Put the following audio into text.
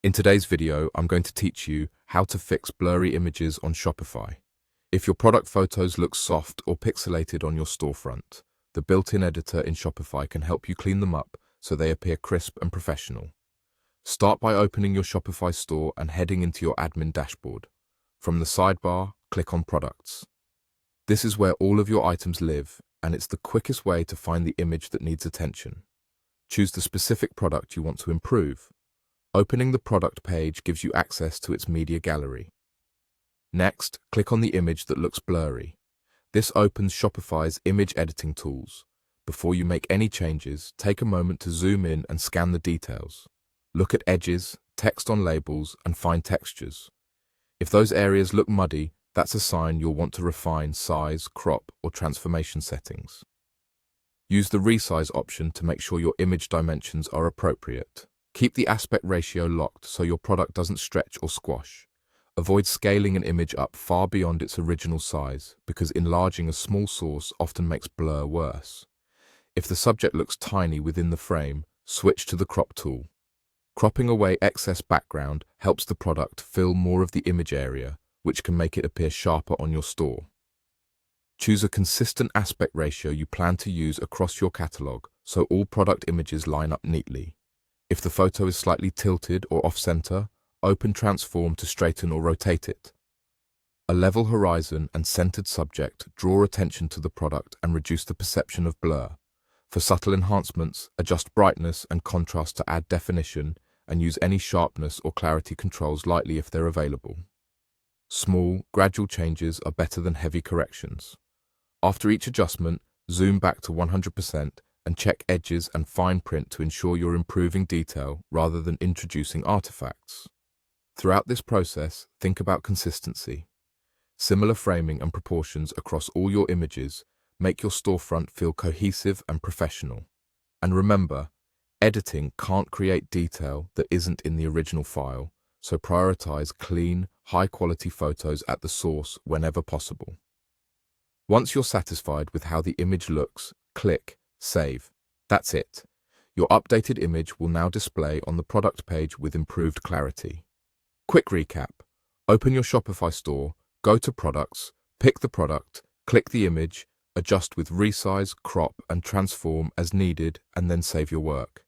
In today's video, I'm going to teach you how to fix blurry images on Shopify. If your product photos look soft or pixelated on your storefront, the built-in editor in Shopify can help you clean them up so they appear crisp and professional. Start by opening your Shopify store and heading into your admin dashboard. From the sidebar, click on Products. This is where all of your items live, and it's the quickest way to find the image that needs attention. Choose the specific product you want to improve. Opening the product page gives you access to its media gallery. Next, click on the image that looks blurry. This opens Shopify's image editing tools. Before you make any changes, take a moment to zoom in and scan the details. Look at edges, text on labels, and fine textures. If those areas look muddy, that's a sign you'll want to refine size, crop, or transformation settings. Use the resize option to make sure your image dimensions are appropriate. Keep the aspect ratio locked so your product doesn't stretch or squash. Avoid scaling an image up far beyond its original size, because enlarging a small source often makes blur worse. If the subject looks tiny within the frame, switch to the crop tool. Cropping away excess background helps the product fill more of the image area, which can make it appear sharper on your store. Choose a consistent aspect ratio you plan to use across your catalog so all product images line up neatly. If the photo is slightly tilted or off-center, open Transform to straighten or rotate it. A level horizon and centered subject draw attention to the product and reduce the perception of blur. For subtle enhancements, adjust brightness and contrast to add definition, and use any sharpness or clarity controls lightly if they're available. Small, gradual changes are better than heavy corrections. After each adjustment, zoom back to 100% and check edges and fine print to ensure you're improving detail rather than introducing artifacts. Throughout this process, think about consistency. Similar framing and proportions across all your images make your storefront feel cohesive and professional. And remember, editing can't create detail that isn't in the original file, so prioritize clean, high-quality photos at the source whenever possible. Once you're satisfied with how the image looks, click Save. That's it. Your updated image will now display on the product page with improved clarity. Quick recap. Open your Shopify store, go to Products, pick the product, click the image, adjust with resize, crop, and transform as needed, and then save your work.